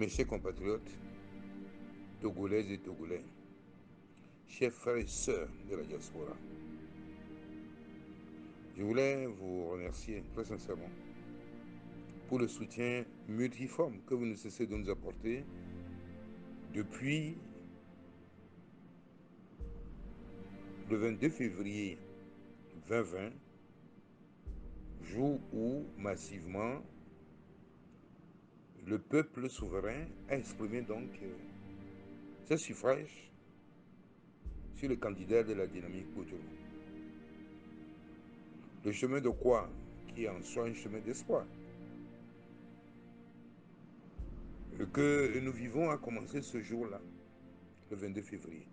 Mes chers compatriotes, togolaises et togolais, chers frères et sœurs de la diaspora, je voulais vous remercier très sincèrement pour le soutien multiforme que vous ne cessez de nous apporter depuis le 22 février 2020, jour où massivement le peuple souverain a exprimé donc ses suffrages sur le candidat de la dynamique Kojolo. Le chemin de quoi qui est en soi un chemin d'espoir. Que nous vivons a commencé ce jour-là, le 22 février.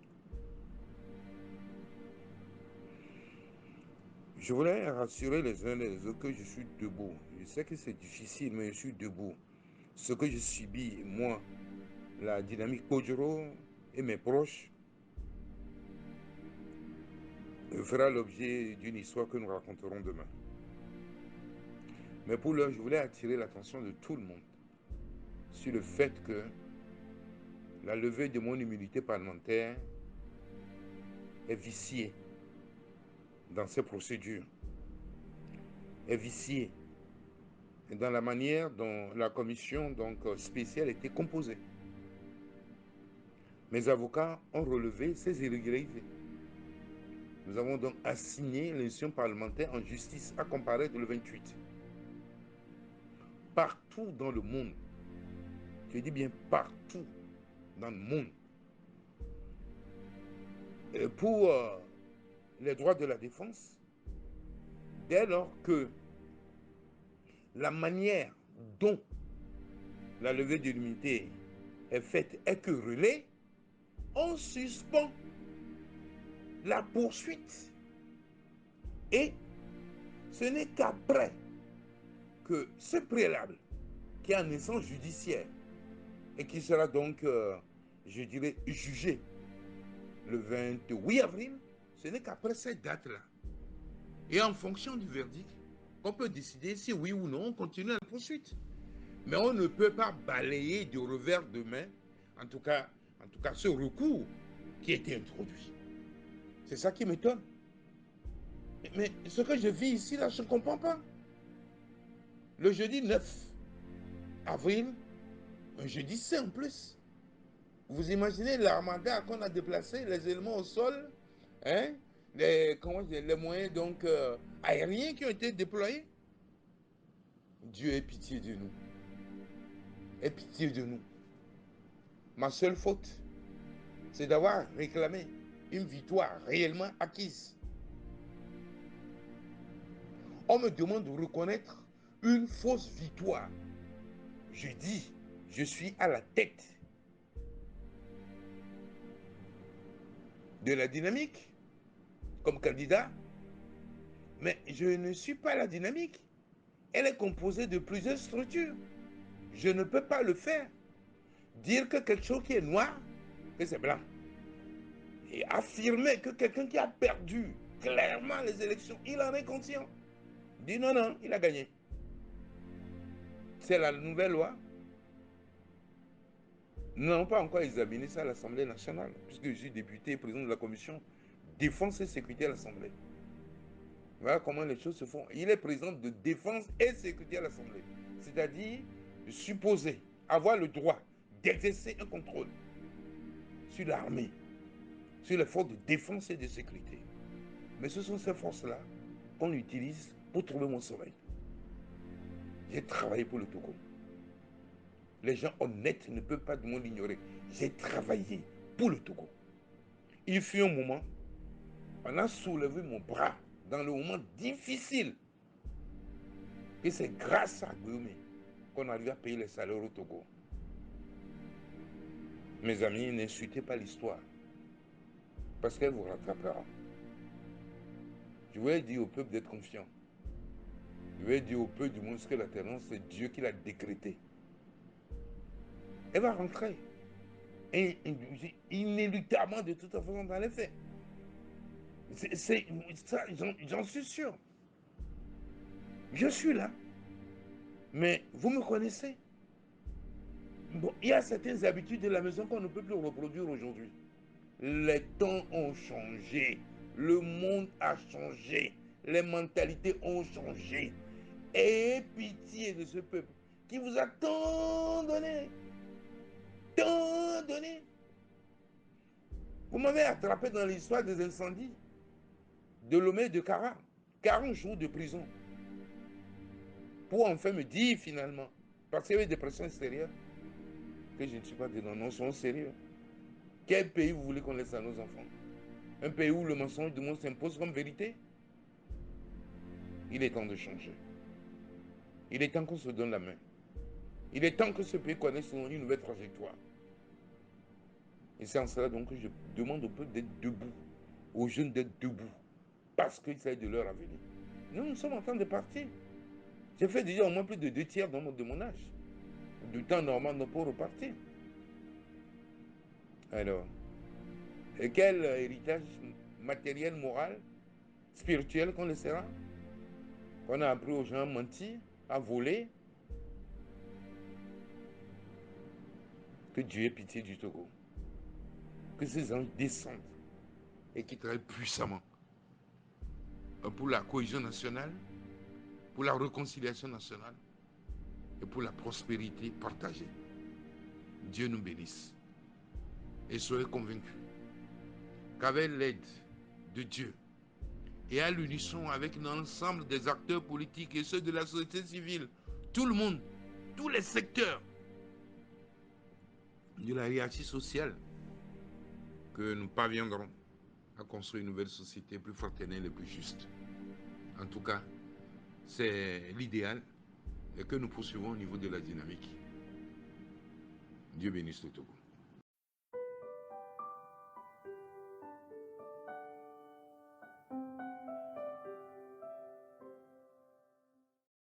Je voulais rassurer les uns et les autres que je suis debout. Je sais que c'est difficile, mais je suis debout. Ce que je subis, moi, la dynamique Kojoro et mes proches, fera l'objet d'une histoire que nous raconterons demain. Mais pour l'heure, je voulais attirer l'attention de tout le monde sur le fait que la levée de mon immunité parlementaire est viciée dans ces procédures, est viciée dans la manière dont la commission spéciale était composée. Mes avocats ont relevé ces irrégularités. Nous avons donc assigné l'institution parlementaire en justice à comparaître le 28. Partout dans le monde, je dis bien partout dans le monde, pour les droits de la défense, dès lors que la manière dont la levée de l'immunité est faite est querellée, on suspend la poursuite. Et ce n'est qu'après que ce préalable, qui est en instance judiciaire et qui sera donc, je dirais, jugé le 28 avril, ce n'est qu'après cette date-là. Et en fonction du verdict, on peut décider si oui ou non on continue la poursuite. Mais on ne peut pas balayer du revers de main, en tout cas ce recours qui a été introduit. C'est ça qui m'étonne. Mais ce que je vis ici, là, je ne comprends pas. Le jeudi 9 avril, un jeudi saint en plus, vous imaginez l'armada qu'on a déplacé, les éléments au sol, hein, les moyens donc, aériens qui ont été déployés. Dieu ait pitié de nous. Ait pitié de nous. Ma seule faute, c'est d'avoir réclamé une victoire réellement acquise. On me demande de reconnaître une fausse victoire. Je dis, je suis à la tête de la dynamique comme candidat, mais je ne suis pas la dynamique. Elle est composée de plusieurs structures. Je ne peux pas le faire. Dire que quelque chose qui est noir, que c'est blanc. Et affirmer que quelqu'un qui a perdu clairement les élections, il en est conscient. Dit non, non, il a gagné. C'est la nouvelle loi. Nous n'avons pas encore examiné ça à l'Assemblée nationale, puisque je suis député et président de la commission défense et sécurité à l'Assemblée. Voilà comment les choses se font. Il est président de défense et sécurité à l'Assemblée. C'est-à-dire supposer avoir le droit d'exercer un contrôle sur l'armée, sur les forces de défense et de sécurité. Mais ce sont ces forces-là qu'on utilise pour trouver mon sommeil. J'ai travaillé pour le Togo. Les gens honnêtes ne peuvent pas du moins l'ignorer. J'ai travaillé pour le Togo. Il fut un moment, on a soulevé mon bras dans le moment difficile. Et c'est grâce à Guillaume qu'on arrive à payer les salaires au Togo. Mes amis, n'insultez pas l'histoire, parce qu'elle vous rattrapera. Je voulais dire au peuple d'être confiant. Je voulais dire au peuple du moins que l'alternance, c'est Dieu qui l'a décrété. Elle va rentrer. Et inéluctablement, de toute façon, dans les faits. J'en suis sûr. Je suis là. Mais vous me connaissez. Bon, il y a certaines habitudes de la maison qu'on ne peut plus reproduire aujourd'hui. Les temps ont changé. Le monde a changé. Les mentalités ont changé. Ayez pitié de ce peuple qui vous a tant donné. Tant donné. Vous m'avez attrapé dans l'histoire des incendies de Lomé et de Cara. 40 jours de prison. Pour enfin me dire finalement, parce qu'il y avait des pressions extérieures, que je ne suis pas dedans. Non, soyons sérieux. Quel pays vous voulez qu'on laisse à nos enfants? Un pays où le mensonge du monde s'impose comme vérité? Il est temps de changer. Il est temps qu'on se donne la main. Il est temps que ce pays connaisse une nouvelle trajectoire. Et c'est en cela donc que je demande au peuple d'être debout, aux jeunes d'être debout, parce qu'il s'agit de leur avenir. Nous sommes en train de partir. J'ai fait déjà au moins plus de 2 tiers de mon âge. Du temps normal pour repartir. Alors, et quel héritage matériel, moral, spirituel qu'on laissera? Qu'on a appris aux gens à mentir, à voler. Que Dieu ait pitié du Togo. Que ces anges descendent et qui travaillent puissamment pour la cohésion nationale, pour la réconciliation nationale et pour la prospérité partagée. Dieu nous bénisse. Et soyez convaincus qu'avec l'aide de Dieu et à l'unisson avec l'ensemble des acteurs politiques et ceux de la société civile, tout le monde, tous les secteurs de la hiérarchie sociale, que nous parviendrons à construire une nouvelle société plus fraternelle et plus juste. En tout cas, c'est l'idéal et que nous poursuivons au niveau de la dynamique. Dieu bénisse le Togo.